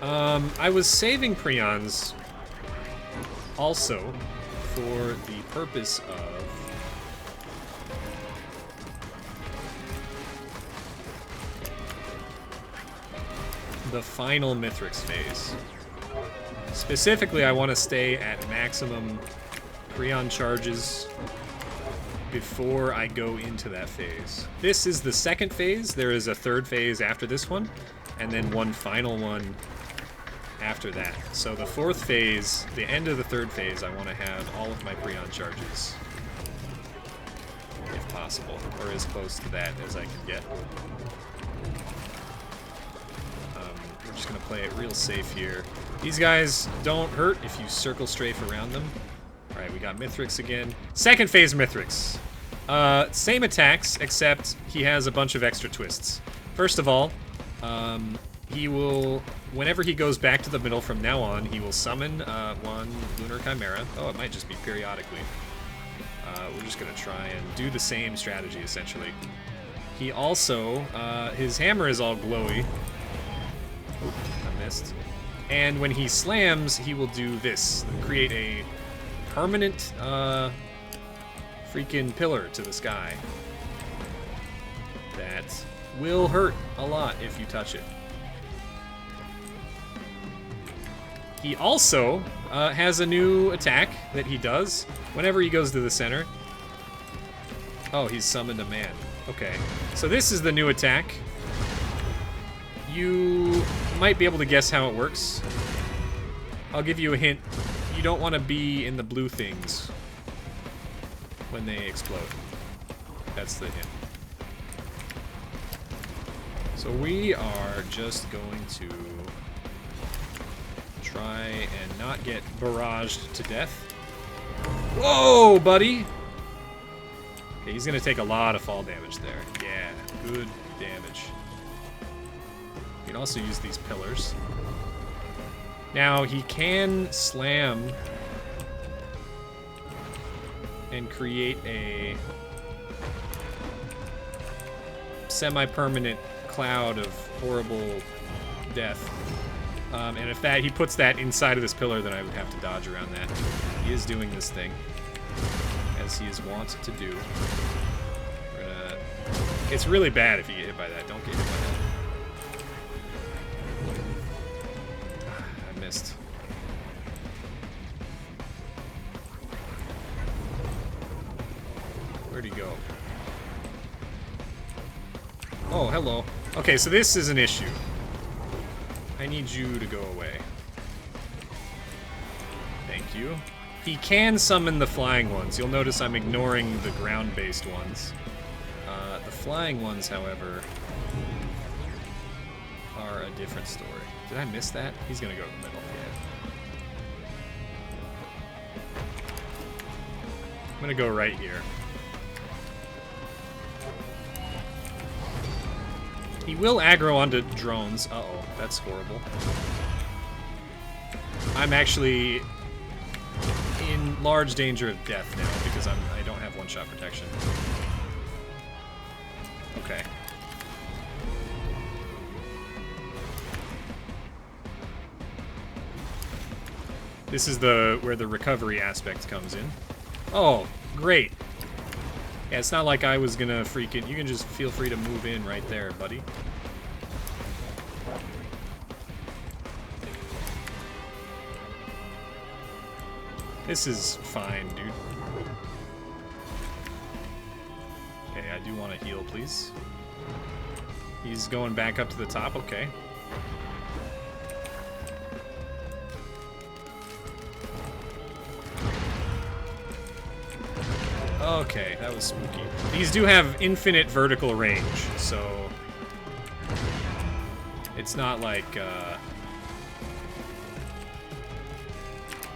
I was saving prions also for the purpose of the final Mythrix phase. Specifically, I want to stay at maximum prion charges before I go into that phase. This is the second phase. There is a third phase after this one, and then one final one after that. So the fourth phase, the end of the third phase, I want to have all of my prion charges, if possible, or as close to that as I can get. We're just going to play it real safe here. These guys don't hurt if you circle strafe around them. Alright, we got Mythrix again. Second phase Mythrix. Same attacks, except he has a bunch of extra twists. First of all, he will, whenever he goes back to the middle from now on, he will summon one Lunar Chimera. Oh, it might just be periodically. We're just going to try and do the same strategy, essentially. He also, his hammer is all glowy. Oop, I missed. And when he slams, he will do this. Create a permanent freaking pillar to the sky that will hurt a lot if you touch it. He also has a new attack that he does whenever he goes to the center. Oh, he's summoned a man. Okay, so this is the new attack. You might be able to guess how it works. I'll give you a hint. You don't want to be in the blue things when they explode. That's the hint. So we are just going to try and not get barraged to death. Whoa, buddy! Okay, he's gonna take a lot of fall damage there. Yeah, good damage. You can also use these pillars. Now, he can slam and create a semi-permanent cloud of horrible death. And if he puts that inside of this pillar, then I would have to dodge around that. He is doing this thing, as he is wont to do. It's really bad if you get hit by that. Don't get hit by that. I missed. Where'd he go? Oh, hello. Okay, so this is an issue. I need you to go away. Thank you. He can summon the flying ones. You'll notice I'm ignoring the ground-based ones. The flying ones, however, are a different story. Did I miss that? He's gonna go to the middle, yeah. I'm gonna go right here. He will aggro onto drones. Uh-oh, that's horrible. I'm actually in large danger of death now because I don't have one-shot protection. Okay. This is where the recovery aspect comes in. Oh, great. Yeah, it's not like I was gonna freaking... You can just feel free to move in right there, buddy. This is fine, dude. Okay, I do want to heal, please. He's going back up to the top, okay. Okay, that was spooky. These do have infinite vertical range, so it's not like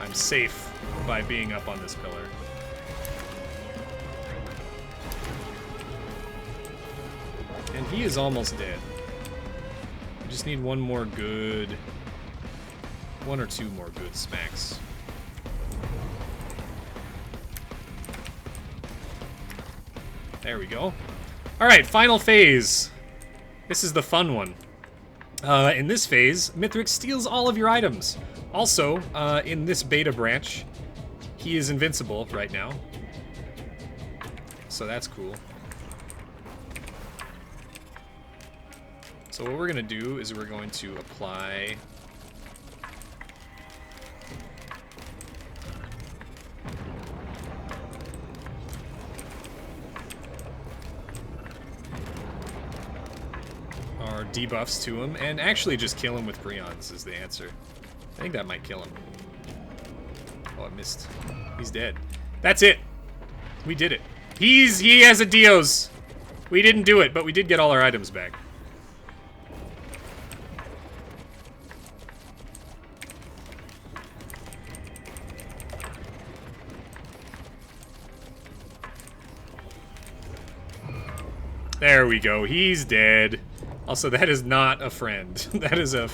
I'm safe by being up on this pillar. And he is almost dead. I just need one or two more good smacks. There we go. Alright, final phase. This is the fun one. In this phase, Mythrix steals all of your items. Also, in this beta branch, he is invincible right now. So that's cool. So what we're going to do is we're going to apply... our debuffs to him, and actually just kill him with Breons is the answer. I think that might kill him. Oh, I missed. He's dead. That's it. We did it. He has a Dios. We didn't do it, but we did get all our items back. There we go. He's dead. Also, that is not a friend. That is a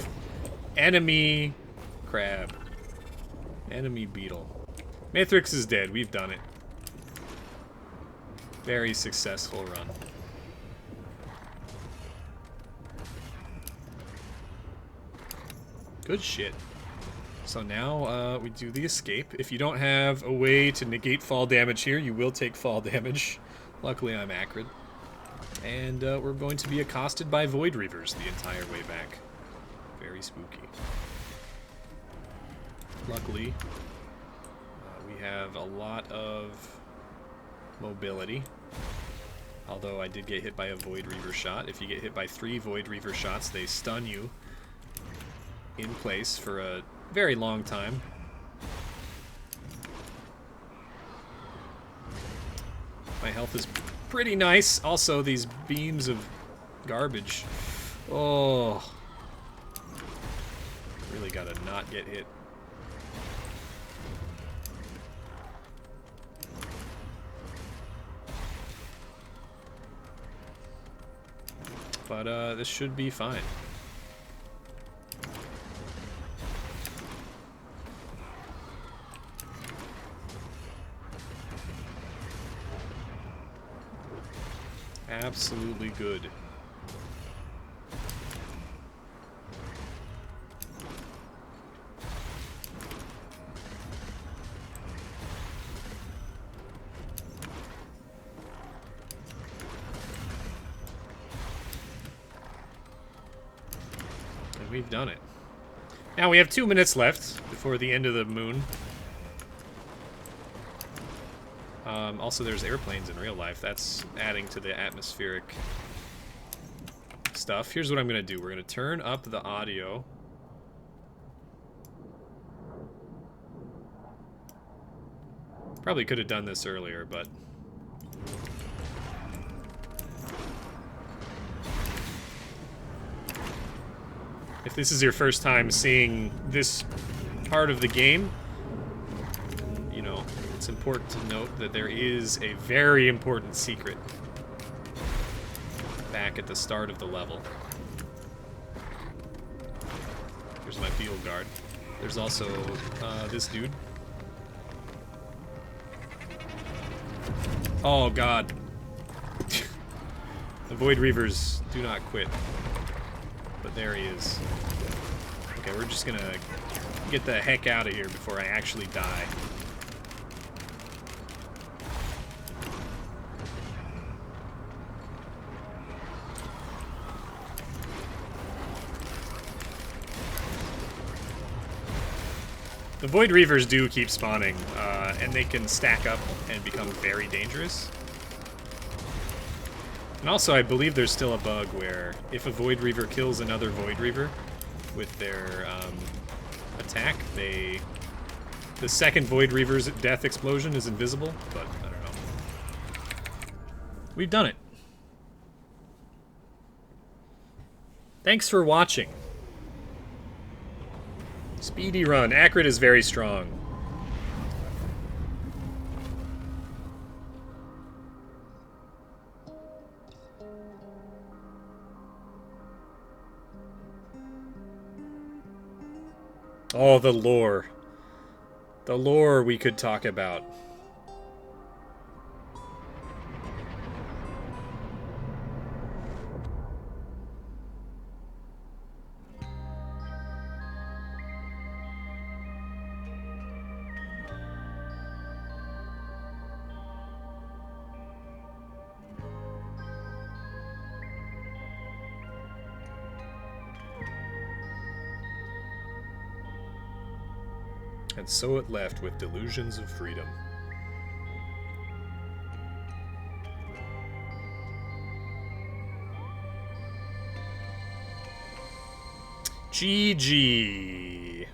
enemy crab. Enemy beetle. Mythrix is dead. We've done it. Very successful run. Good shit. So now we do the escape. If you don't have a way to negate fall damage here, you will take fall damage. Luckily, I'm Acrid. And we're going to be accosted by Void Reavers the entire way back. Very spooky. Luckily, we have a lot of mobility. Although I did get hit by a Void Reaver shot. If you get hit by 3 Void Reaver shots, they stun you in place for a very long time. My health is pretty nice. Also, these beams of garbage. Oh. Really gotta not get hit. But this should be fine. Absolutely good. And we've done it. Now we have 2 minutes left before the end of the moon. Also, there's airplanes in real life. That's adding to the atmospheric stuff. Here's what I'm going to do. We're going to turn up the audio. Probably could have done this earlier, but... if this is your first time seeing this part of the game, you know, it's important to note that there is a very important secret back at the start of the level. Here's my field guard. There's also this dude. Oh god. The Void Reavers do not quit. But there he is. Okay, we're just gonna get the heck out of here before I actually die. The Void Reavers do keep spawning, and they can stack up and become very dangerous. And also, I believe there's still a bug where if a Void Reaver kills another Void Reaver with their attack, the second Void Reaver's death explosion is invisible, but I don't know. We've done it. Thanks for watching. Speedy run. Acrid is very strong. Oh, the lore. The lore we could talk about. And so it left with delusions of freedom. GG.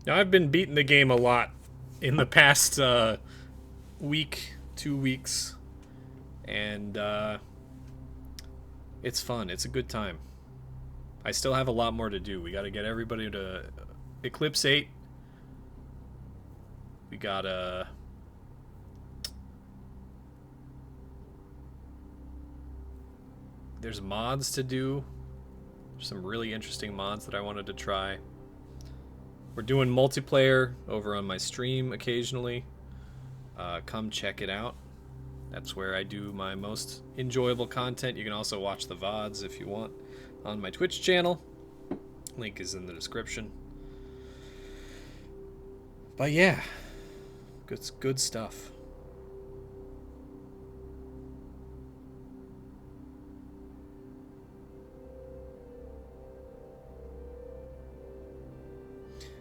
Now, I've been beating the game a lot in the past week, 2 weeks, and it's fun. It's a good time. I still have a lot more to do. We got to get everybody to Eclipse 8. We got to... There's mods to do. There's some really interesting mods that I wanted to try. We're doing multiplayer over on my stream occasionally. Come check it out. That's where I do my most enjoyable content. You can also watch the VODs if you want on my Twitch channel. Link is in the description. But yeah, good stuff.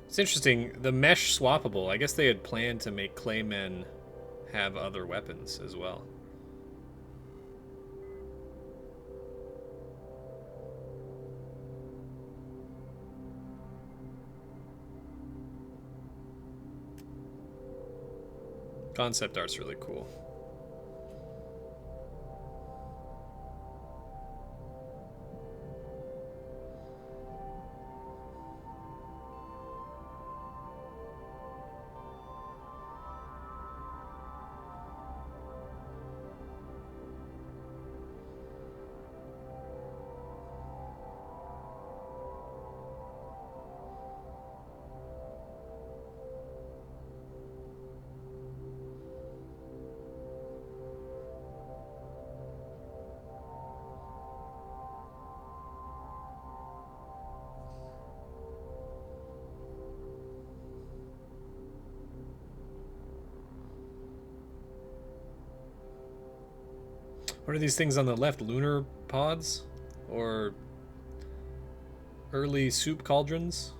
It's interesting, the mesh swappable, I guess they had planned to make Claymen have other weapons as well. Concept art's really cool. What are these things on the left? Lunar pods? Or early soup cauldrons?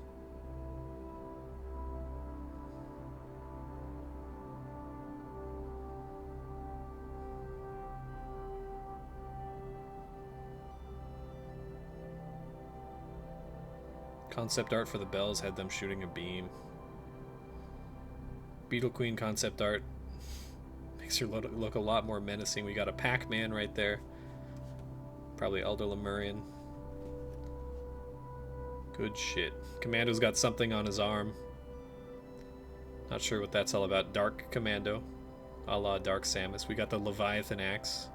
Concept art for the bells had them shooting a beam. Beetle Queen concept art. Makes her look a lot more menacing. We got a Pac-Man right there. Probably Elder Lemurian. Good shit. Commando's got something on his arm. Not sure what that's all about. Dark Commando, a la Dark Samus. We got the Leviathan Axe.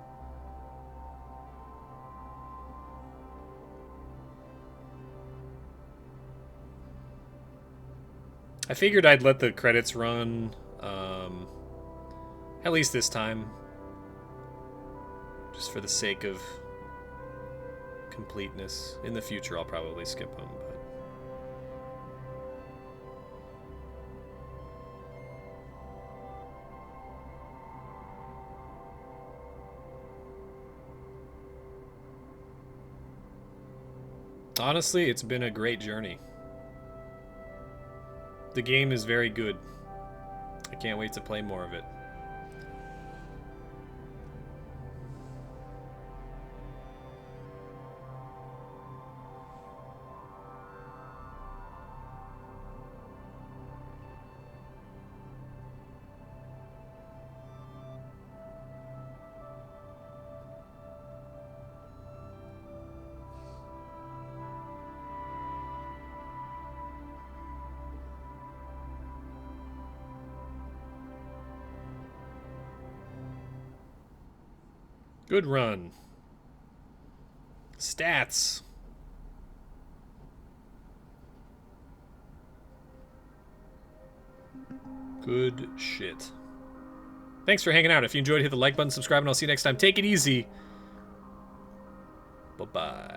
I figured I'd let the credits run, at least this time, just for the sake of completeness. In the future, I'll probably skip them, but... Honestly, it's been a great journey. The game is very good. I can't wait to play more of it. Good run. Stats. Good shit. Thanks for hanging out. If you enjoyed, hit the like button, subscribe, and I'll see you next time. Take it easy. Bye-bye.